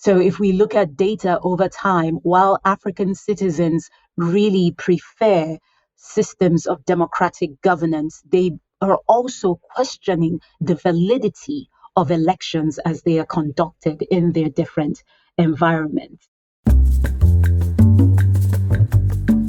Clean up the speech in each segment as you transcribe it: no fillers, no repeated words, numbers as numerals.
So if we look at data over time, while African citizens really prefer systems of democratic governance, they are also questioning the validity of elections as they are conducted in their different environments.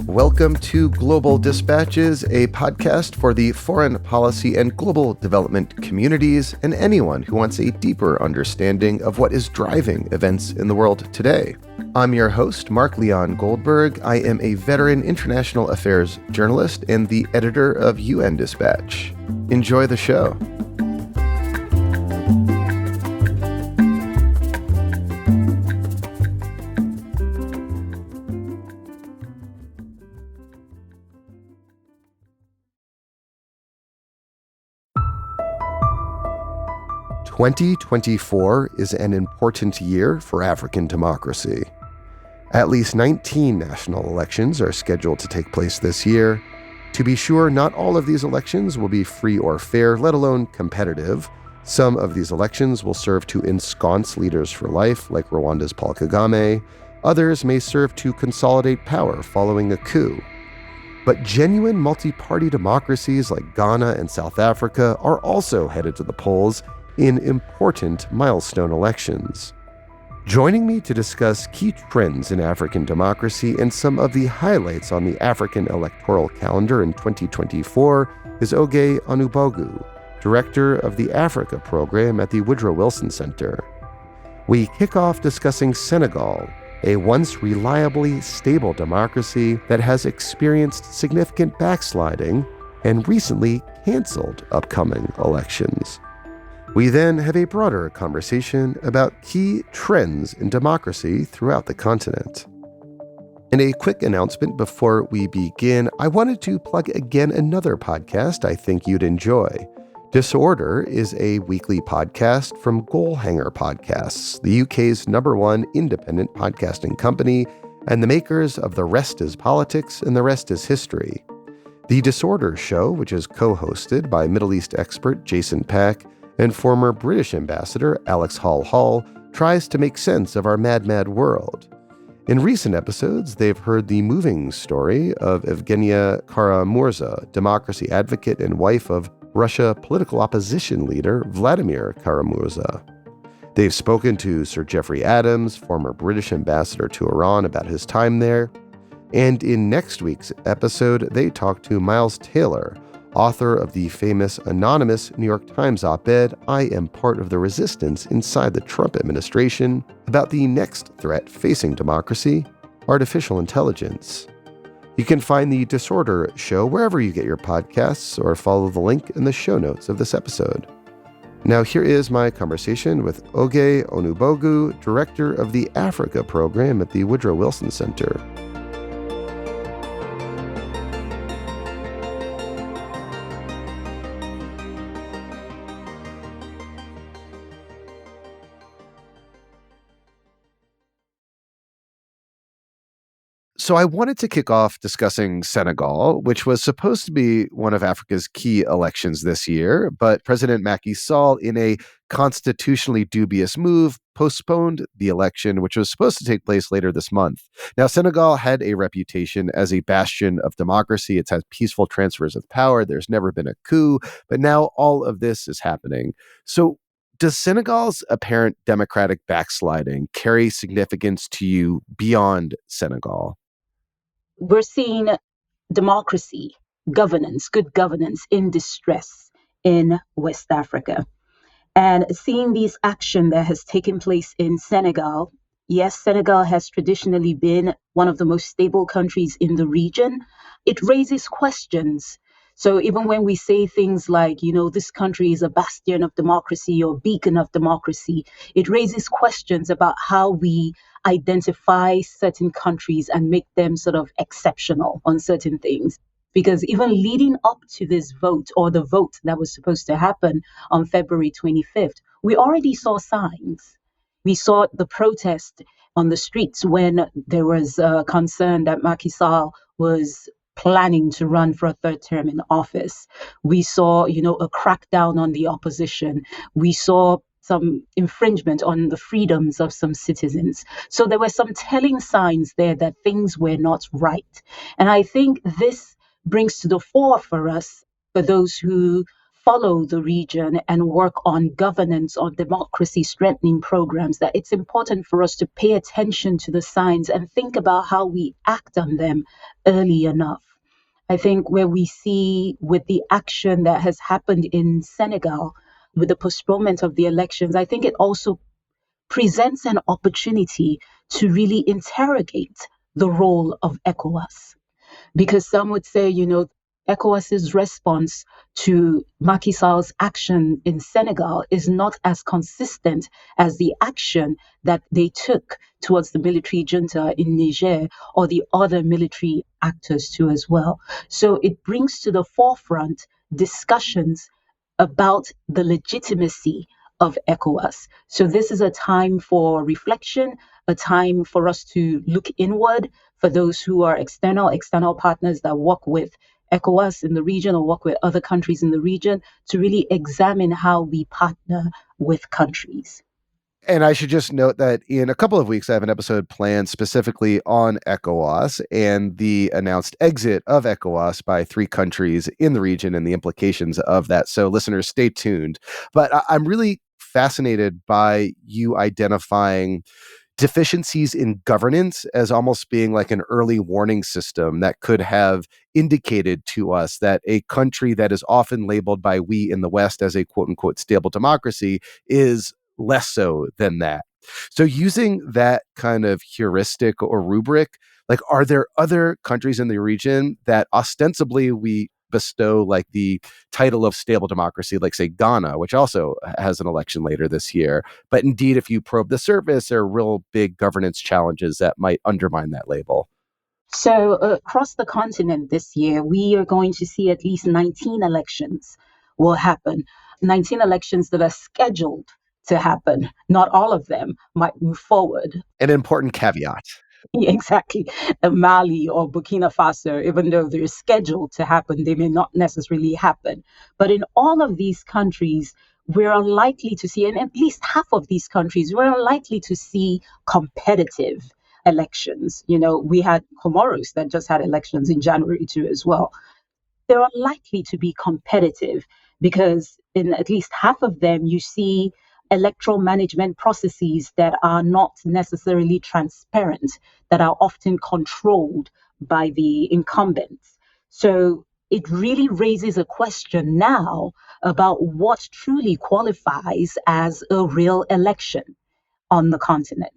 Welcome to Global Dispatches, a podcast for the foreign policy and global development communities and anyone who wants a deeper understanding of what is driving events in the world today. I'm your host, Mark Leon Goldberg. I am a veteran international affairs journalist and the editor of UN Dispatch. Enjoy the show. – 2024 is an important year for African democracy. At least 19 national elections are scheduled to take place this year. To be sure, not all of these elections will be free or fair, let alone competitive. Some of these elections will serve to ensconce leaders for life, like Rwanda's Paul Kagame. Others may serve to consolidate power following a coup. But genuine multi-party democracies like Ghana and South Africa are also headed to the polls in important milestone elections. Joining me to discuss key trends in African democracy and some of the highlights on the African electoral calendar in 2024 is Oge Onubogu, director of the Africa program at the Woodrow Wilson Center. We kick off discussing Senegal, a once reliably stable democracy that has experienced significant backsliding and recently canceled upcoming elections. We then have a broader conversation about key trends in democracy throughout the continent. And a quick announcement before we begin, I wanted to plug again another podcast I think you'd enjoy. Disorder is a weekly podcast from Goalhanger Podcasts, the UK's #1 independent podcasting company, and the makers of The Rest is Politics and The Rest is History. The Disorder Show, which is co-hosted by Middle East expert Jason Pack and former British ambassador Alex Hall, tries to make sense of our mad world. In recent episodes, they've heard the moving story of Evgenia Kara-Murza, democracy advocate and wife of Russia political opposition leader Vladimir Kara-Murza. They've spoken to Sir Geoffrey Adams, former British ambassador to Iran, about his time there. And in next week's episode, they talk to Miles Taylor, author of the famous anonymous New York Times op-ed, "I Am Part of the Resistance Inside the Trump Administration," about the next threat facing democracy, artificial intelligence. You can find the Disorder Show wherever you get your podcasts or follow the link in the show notes of this episode. Now here is my conversation with Oge Onubogu, director of the Africa program at the Woodrow Wilson Center. So I wanted to kick off discussing Senegal, which was supposed to be one of Africa's key elections this year, but President Macky Sall, in a constitutionally dubious move, postponed the election, which was supposed to take place later this month. Now, Senegal had a reputation as a bastion of democracy. It's had peaceful transfers of power. There's never been a coup, but now all of this is happening. So does Senegal's apparent democratic backsliding carry significance to you beyond Senegal? We're seeing democracy, governance, good governance in distress in West Africa. And seeing this action that has taken place in Senegal, yes, Senegal has traditionally been one of the most stable countries in the region. It raises questions. So even when we say things like, this country is a bastion of democracy or beacon of democracy, it raises questions about how we identify certain countries and make them sort of exceptional on certain things. Because even leading up to this vote, or the vote that was supposed to happen on February 25th, we already saw signs. We saw the protest on the streets when there was concern that Macky Sall was planning to run for a third term in office. We saw, a crackdown on the opposition. We saw some infringement on the freedoms of some citizens. So there were some telling signs there that things were not right. And I think this brings to the fore for us, for those who follow the region and work on governance, on democracy strengthening programs, that it's important for us to pay attention to the signs and think about how we act on them early enough. I think where we see with the action that has happened in Senegal with the postponement of the elections, I think it also presents an opportunity to really interrogate the role of ECOWAS. Because some would say, ECOWAS's response to Macky Sall's action in Senegal is not as consistent as the action that they took towards the military junta in Niger or the other military actors too as well. So it brings to the forefront discussions about the legitimacy of ECOWAS. So this is a time for reflection, a time for us to look inward, for those who are external partners that work with ECOWAS in the region or work with other countries in the region, to really examine how we partner with countries. And I should just note that in a couple of weeks, I have an episode planned specifically on ECOWAS and the announced exit of ECOWAS by 3 countries in the region and the implications of that. So listeners, stay tuned. But I'm really fascinated by you identifying deficiencies in governance as almost being like an early warning system that could have indicated to us that a country that is often labeled by we in the West as a quote unquote stable democracy is less so than that. So using that kind of heuristic or rubric, like, are there other countries in the region that ostensibly we bestow like the title of stable democracy, like say Ghana, which also has an election later this year. But indeed, if you probe the surface, there are real big governance challenges that might undermine that label. So across the continent this year, we are going to see at least 19 elections will happen. 19 elections that are scheduled to happen. Not all of them might move forward. An important caveat. Exactly. Mali or Burkina Faso, even though they're scheduled to happen, they may not necessarily happen. But in all of these countries, we're unlikely to see, and at least half of these countries, we're unlikely to see competitive elections. We had Comoros that just had elections in January too as well. They're unlikely to be competitive because in at least half of them, you see electoral management processes that are not necessarily transparent, that are often controlled by the incumbents. So it really raises a question now about what truly qualifies as a real election on the continent.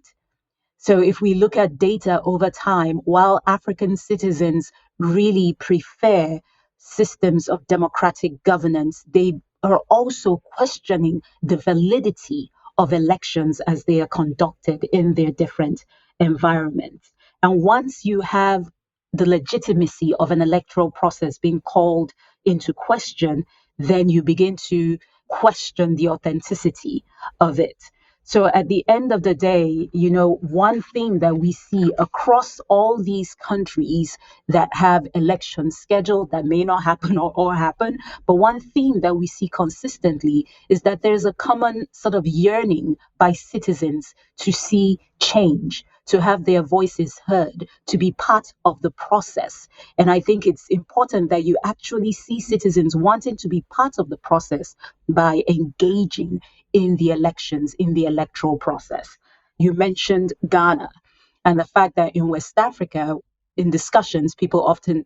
So if we look at data over time, while African citizens really prefer systems of democratic governance, they are also questioning the validity of elections as they are conducted in their different environments. And once you have the legitimacy of an electoral process being called into question, then you begin to question the authenticity of it. So at the end of the day, one thing that we see across all these countries that have elections scheduled that may not happen or happen, but one theme that we see consistently is that there's a common sort of yearning by citizens to see change, to have their voices heard, to be part of the process. And I think it's important that you actually see citizens wanting to be part of the process by engaging in the elections, in the electoral process. You mentioned Ghana and the fact that in West Africa, in discussions, people often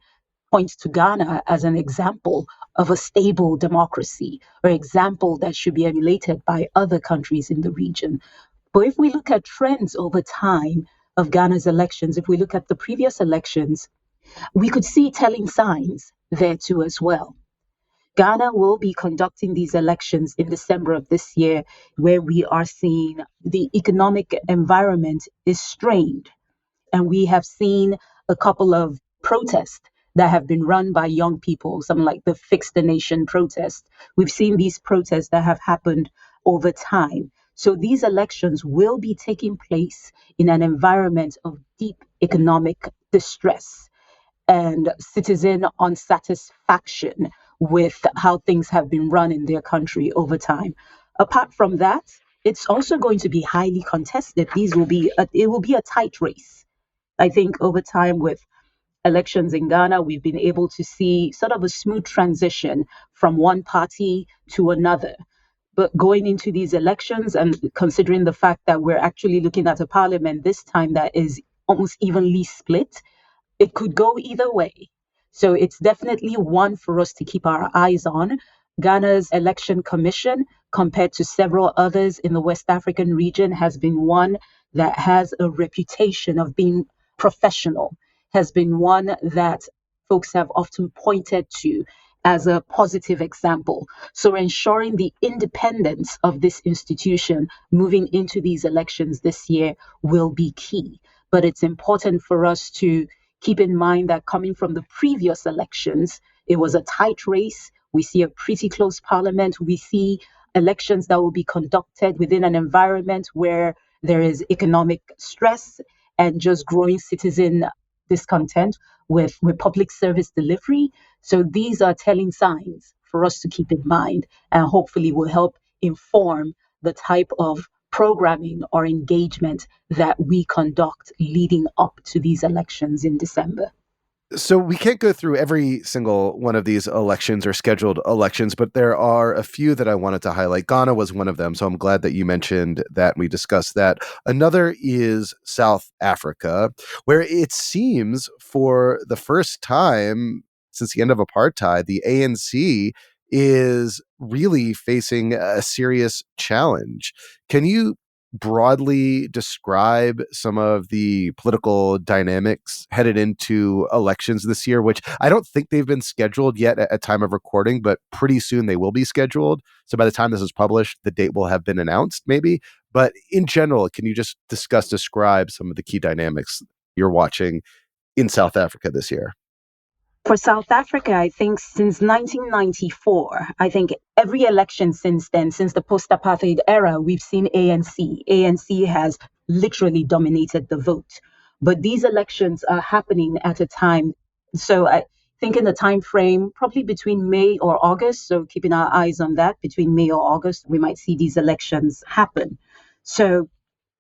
point to Ghana as an example of a stable democracy or example that should be emulated by other countries in the region. But if we look at trends over time of Ghana's elections, if we look at the previous elections, we could see telling signs there too as well. Ghana will be conducting these elections in December of this year, where we are seeing the economic environment is strained. And we have seen a couple of protests that have been run by young people, something like the Fix the Nation protest. We've seen these protests that have happened over time. So these elections will be taking place in an environment of deep economic distress and citizen unsatisfaction with how things have been run in their country over time. Apart from that, it's also going to be highly contested. It will be a tight race. I think over time with elections in Ghana, we've been able to see sort of a smooth transition from one party to another. But going into these elections and considering the fact that we're actually looking at a parliament this time that is almost evenly split, it could go either way. So it's definitely one for us to keep our eyes on. Ghana's election commission, compared to several others in the West African region, has been one that has a reputation of being professional, has been one that folks have often pointed to as a positive example. So ensuring the independence of this institution moving into these elections this year will be key. But it's important for us to keep in mind that coming from the previous elections, it was a tight race. We see a pretty close parliament. We see elections that will be conducted within an environment where there is economic stress and just growing citizen discontent with public service delivery. So these are telling signs for us to keep in mind and hopefully will help inform the type of programming or engagement that we conduct leading up to these elections in December. So we can't go through every single one of these elections or scheduled elections, but there are a few that I wanted to highlight. Ghana was one of them, so I'm glad that you mentioned that and we discussed that. Another is South Africa, where it seems for the first time since the end of apartheid, the ANC is really facing a serious challenge. Can you broadly describe some of the political dynamics headed into elections this year, which I don't think they've been scheduled yet at time of recording, but pretty soon they will be scheduled. So by the time this is published, the date will have been announced, maybe. But in general, can you just describe some of the key dynamics you're watching in South Africa this year? For South Africa, I think since 1994, I think every election since then, since the post-apartheid era, we've seen ANC. ANC has literally dominated the vote. But these elections are happening at a time. So I think in the time frame, probably between May or August. So keeping our eyes on that, between May or August, we might see these elections happen. So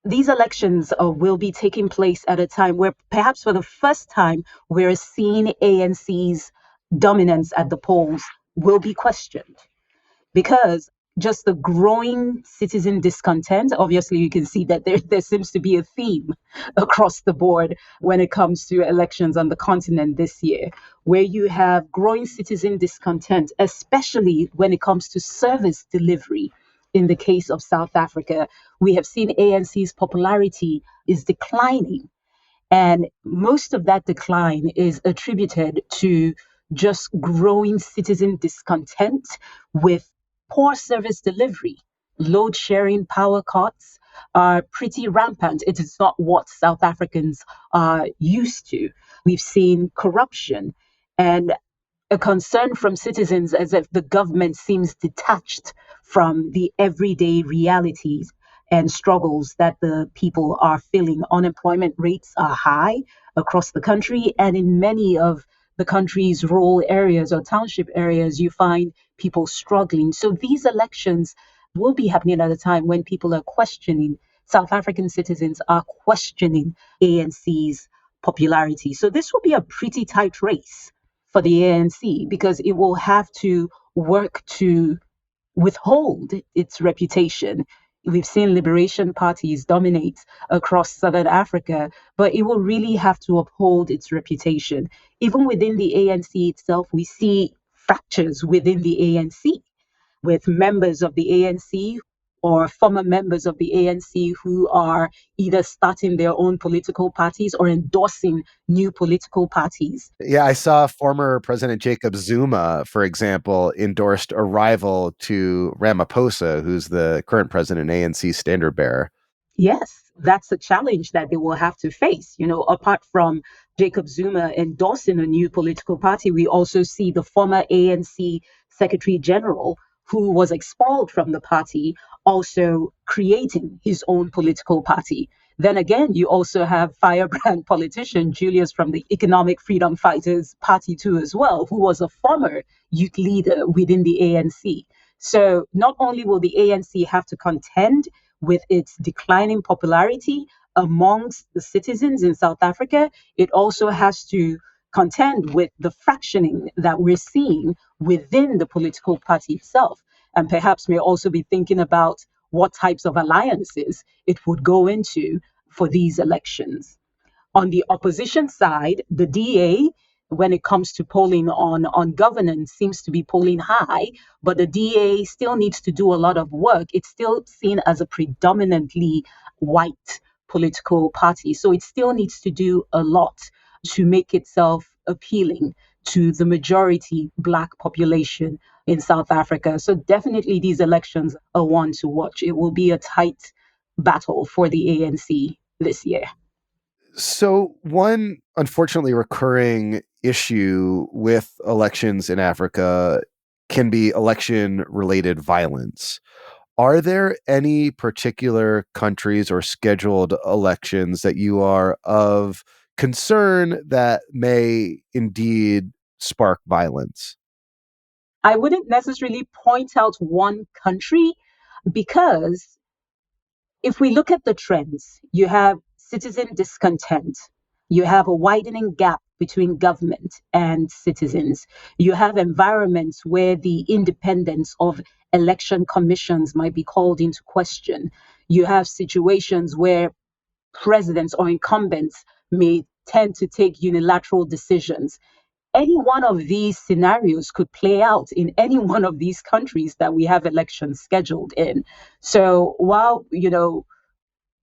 these elections will be taking place at a time where perhaps for the first time we're seeing ANC's dominance at the polls will be questioned because just the growing citizen discontent, obviously you can see that there seems to be a theme across the board when it comes to elections on the continent this year, where you have growing citizen discontent, especially when it comes to service delivery. In the case of South Africa, we have seen ANC's popularity is declining. And most of that decline is attributed to just growing citizen discontent with poor service delivery. Load sharing, power cuts are pretty rampant. It is not what South Africans are used to. We've seen corruption and a concern from citizens as if the government seems detached from the everyday realities and struggles that the people are feeling. Unemployment rates are high across the country, and in many of the country's rural areas or township areas, you find people struggling. So these elections will be happening at a time when people are questioning, South African citizens are questioning ANC's popularity. So this will be a pretty tight race for the ANC because it will have to work to withhold its reputation. We've seen liberation parties dominate across Southern Africa, but it will really have to uphold its reputation. Even within the ANC itself, we see fractures within the ANC with members of the ANC or former members of the ANC who are either starting their own political parties or endorsing new political parties. Yeah, I saw former President Jacob Zuma, for example, endorsed a rival to Ramaphosa, who's the current president, ANC standard bearer. Yes, that's a challenge that they will have to face. You know, apart from Jacob Zuma endorsing a new political party, we also see the former ANC Secretary General, who was expelled from the party, also creating his own political party. Then again, you also have firebrand politician Julius from the Economic Freedom Fighters Party too as well, who was a former youth leader within the ANC. So not only will the ANC have to contend with its declining popularity amongst the citizens in South Africa. It also has to contend with the fractioning that we're seeing within the political party itself, and perhaps may also be thinking about what types of alliances it would go into for these elections. On the opposition side, the DA, when it comes to polling on governance, seems to be polling high, but the DA still needs to do a lot of work. It's still seen as a predominantly white political party. So it still needs to do a lot to make itself appealing to the majority Black population in South Africa. So definitely these elections are one to watch. It will be a tight battle for the ANC this year. So, one unfortunately recurring issue with elections in Africa can be election related violence. Are there any particular countries or scheduled elections that you are of concern that may indeed spark violence? I wouldn't necessarily point out one country because if we look at the trends, you have citizen discontent, you have a widening gap between government and citizens, you have environments where the independence of election commissions might be called into question, you have situations where presidents or incumbents may tend to take unilateral decisions. Any one of these scenarios could play out in any one of these countries that we have elections scheduled in. So while,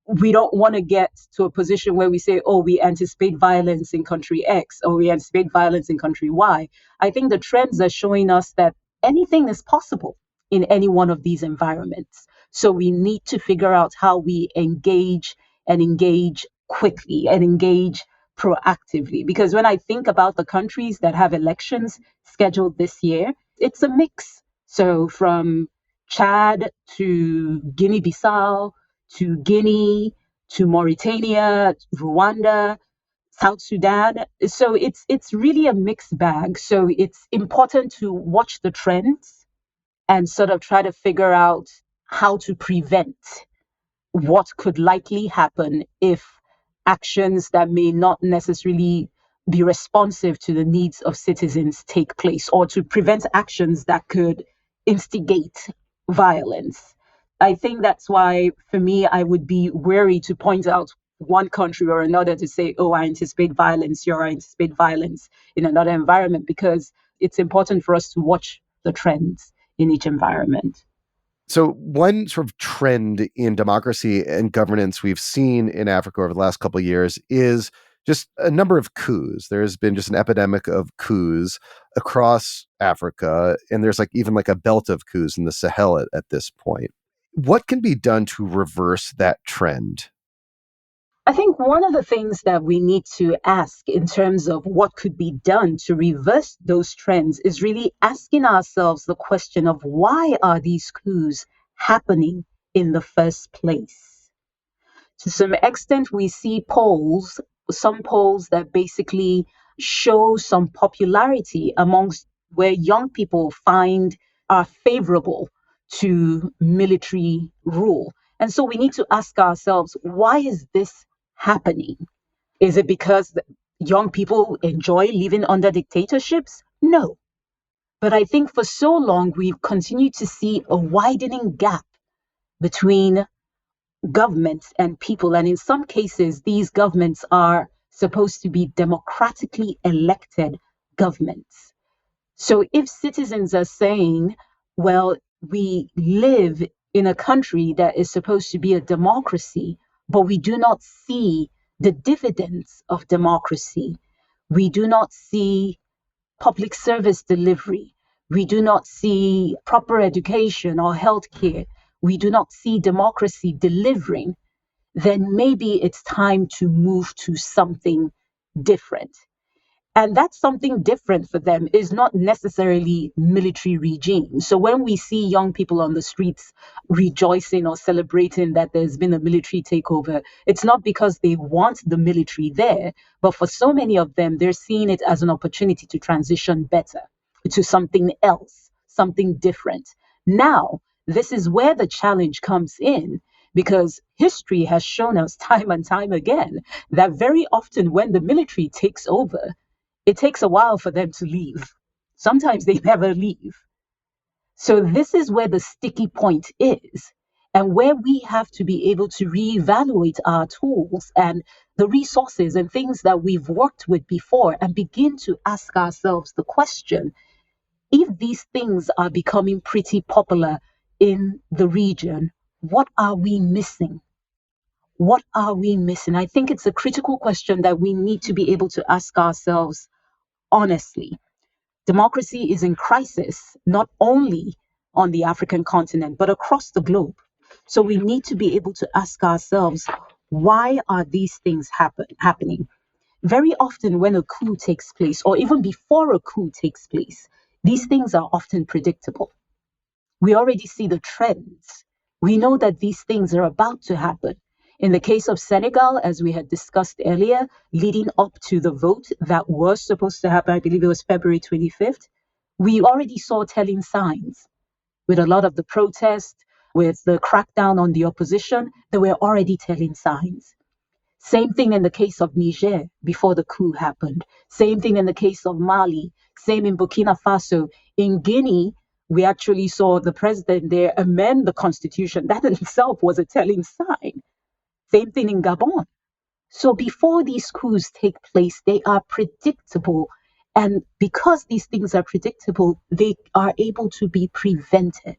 we don't want to get to a position where we say, oh, we anticipate violence in country X or we anticipate violence in country Y. I think the trends are showing us that anything is possible in any one of these environments. So we need to figure out how we engage and engage quickly and engage proactively. Because when I think about the countries that have elections scheduled this year, it's a mix. So from Chad to Guinea-Bissau, to Guinea, to Mauritania, Rwanda, South Sudan. So it's really a mixed bag. So it's important to watch the trends and sort of try to figure out how to prevent what could likely happen if actions that may not necessarily be responsive to the needs of citizens take place, or to prevent actions that could instigate violence. I think that's why, for me, I would be wary to point out one country or another to say, oh, I anticipate violence here, I anticipate violence in another environment, because it's important for us to watch the trends in each environment. So one sort of trend in democracy and governance we've seen in Africa over the last couple of years is just a number of coups. There's been just an epidemic of coups across Africa, and there's even a belt of coups in the Sahel at this point. What can be done to reverse that trend? I think one of the things that we need to ask in terms of what could be done to reverse those trends is really asking ourselves the question of why are these coups happening in the first place? To some extent, we see some polls that basically show some popularity amongst where young people find are favorable to military rule. And so we need to ask ourselves, why is this happening? Is it because young people enjoy living under dictatorships? No. But I think for so long, we've continued to see a widening gap between governments and people. And in some cases, these governments are supposed to be democratically elected governments. So if citizens are saying, well, we live in a country that is supposed to be a democracy, but we do not see the dividends of democracy, we do not see public service delivery, we do not see proper education or healthcare, we do not see democracy delivering, then maybe it's time to move to something different. And that's something different for them is not necessarily military regime. So when we see young people on the streets rejoicing or celebrating that there's been a military takeover, it's not because they want the military there, but for so many of them, they're seeing it as an opportunity to transition better to something else, something different. Now, this is where the challenge comes in, because history has shown us time and time again that very often when the military takes over, it takes a while for them to leave. Sometimes they never leave. So this is where the sticky point is, and where we have to be able to reevaluate our tools and the resources and things that we've worked with before and begin to ask ourselves the question, if these things are becoming pretty popular in the region, what are we missing? What are we missing? I think it's a critical question that we need to be able to ask ourselves honestly. Democracy is in crisis, not only on the African continent, but across the globe. So we need to be able to ask ourselves, why are these things happening? Very often when a coup takes place, or even before a coup takes place, these things are often predictable. We already see the trends. We know that these things are about to happen. In the case of Senegal, as we had discussed earlier, leading up to the vote that was supposed to happen, I believe it was February 25th, we already saw telling signs with a lot of the protests, with the crackdown on the opposition, there were already telling signs. Same thing in the case of Niger before the coup happened. Same thing in the case of Mali. Same in Burkina Faso. In Guinea, we actually saw the president there amend the constitution. That in itself was a telling sign. Same thing in Gabon. So before these coups take place, they are predictable. And because these things are predictable, they are able to be prevented.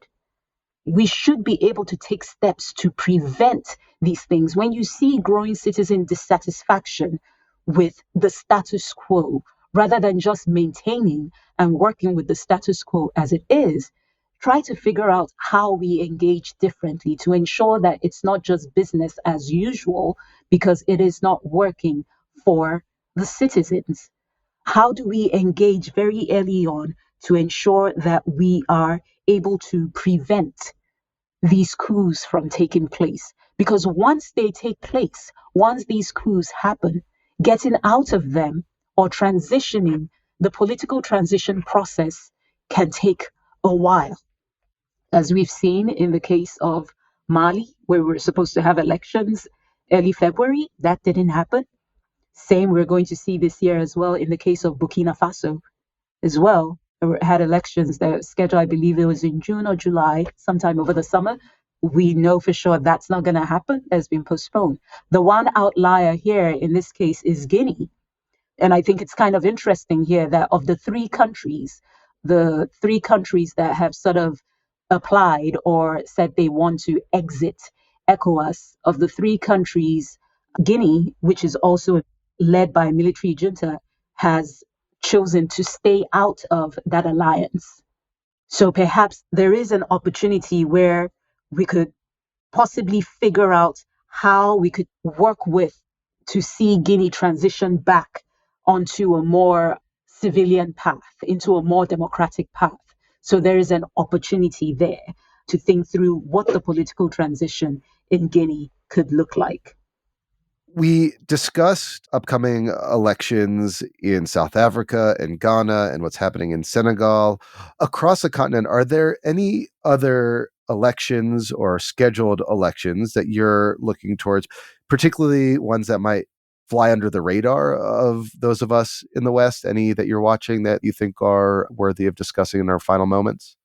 We should be able to take steps to prevent these things. When you see growing citizen dissatisfaction with the status quo, rather than just maintaining and working with the status quo as it is, try to figure out how we engage differently to ensure that it's not just business as usual because it is not working for the citizens. How do we engage very early on to ensure that we are able to prevent these coups from taking place? Because once they take place, once these coups happen, getting out of them or transitioning, the political transition process can take a while. As we've seen in the case of Mali, where we're supposed to have elections early February, that didn't happen. Same we're going to see this year as well in the case of Burkina Faso as well. Had elections that were scheduled, I believe it was in June or July, sometime over the summer. We know for sure that's not going to happen. It's been postponed. The one outlier here in this case is Guinea. And I think it's kind of interesting here that of the three countries that have sort of applied or said they want to exit ECOWAS, of the three countries, Guinea, which is also led by a military junta, has chosen to stay out of that alliance. So perhaps there is an opportunity where we could possibly figure out how we could work with to see Guinea transition back onto a more civilian path, into a more democratic path. So there is an opportunity there to think through what the political transition in Guinea could look like. We discussed upcoming elections in South Africa and Ghana and what's happening in Senegal. Across the continent, are there any other elections or scheduled elections that you're looking towards, particularly ones that might fly under the radar of those of us in the West? Any that you're watching that you think are worthy of discussing in our final moments?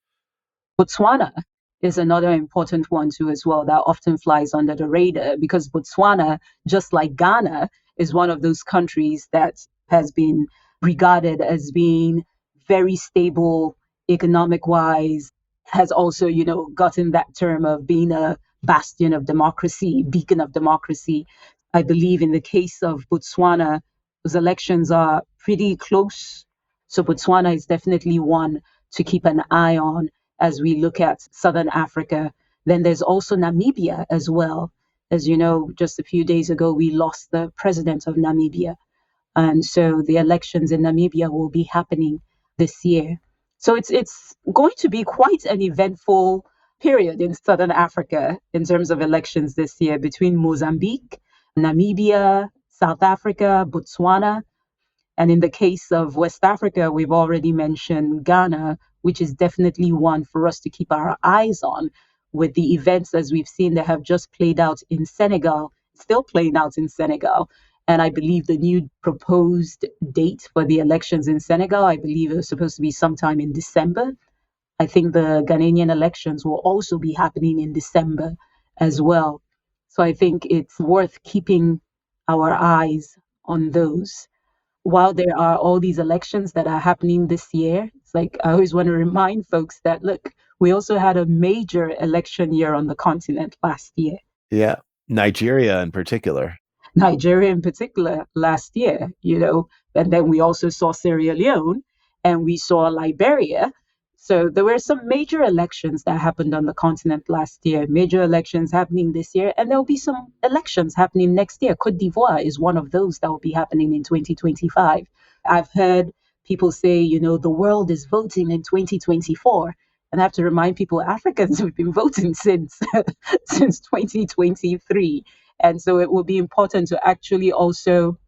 Botswana is another important one too as well that often flies under the radar, because Botswana, just like Ghana, is one of those countries that has been regarded as being very stable economic wise, has also, gotten that term of being a bastion of democracy, beacon of democracy. I believe in the case of Botswana, those elections are pretty close. So Botswana is definitely one to keep an eye on as we look at Southern Africa. Then there's also Namibia as well. As you know, just a few days ago, we lost the president of Namibia. And so the elections in Namibia will be happening this year. So it's going to be quite an eventful period in Southern Africa in terms of elections this year between Mozambique, Namibia, South Africa, Botswana. And in the case of West Africa, we've already mentioned Ghana, which is definitely one for us to keep our eyes on. with the events as we've seen that have just played out in Senegal, still playing out in Senegal. And I believe the new proposed date for the elections in Senegal, I believe it was supposed to be sometime in December. I think the Ghanaian elections will also be happening in December as well. So I think it's worth keeping our eyes on those. While there are all these elections that are happening this year, it's like I always want to remind folks that, look, we also had a major election year on the continent last year. Yeah, Nigeria in particular. Nigeria in particular last year, and then we also saw Sierra Leone and we saw Liberia. So there were some major elections that happened on the continent last year, major elections happening this year, and there'll be some elections happening next year. Cote d'Ivoire is one of those that will be happening in 2025. I've heard people say, the world is voting in 2024. And I have to remind people, Africans have been voting since 2023. And so it will be important to actually also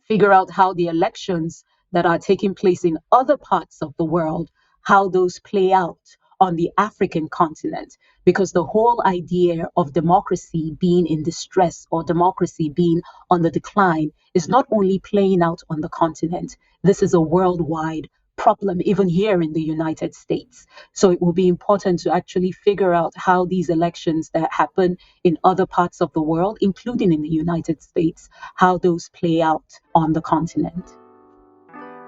figure out how the elections that are taking place in other parts of the world, how those play out on the African continent, because the whole idea of democracy being in distress or democracy being on the decline is not only playing out on the continent. This is a worldwide problem, even here in the United States. So it will be important to actually figure out how these elections that happen in other parts of the world, including in the United States, how those play out on the continent.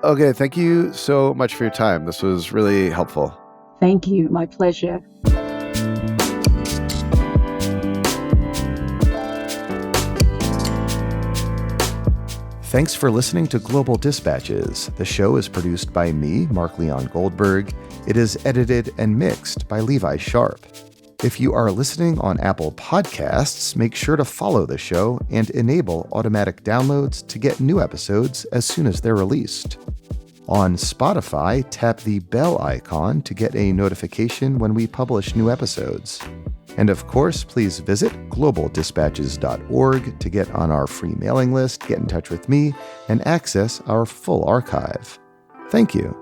Okay, thank you so much for your time. This was really helpful. Thank you. My pleasure. Thanks for listening to Global Dispatches. The show is produced by me, Mark Leon Goldberg. It is edited and mixed by Levi Sharp. If you are listening on Apple Podcasts, make sure to follow the show and enable automatic downloads to get new episodes as soon as they're released. On Spotify, tap the bell icon to get a notification when we publish new episodes. And of course, please visit globaldispatches.org to get on our free mailing list, get in touch with me, and access our full archive. Thank you.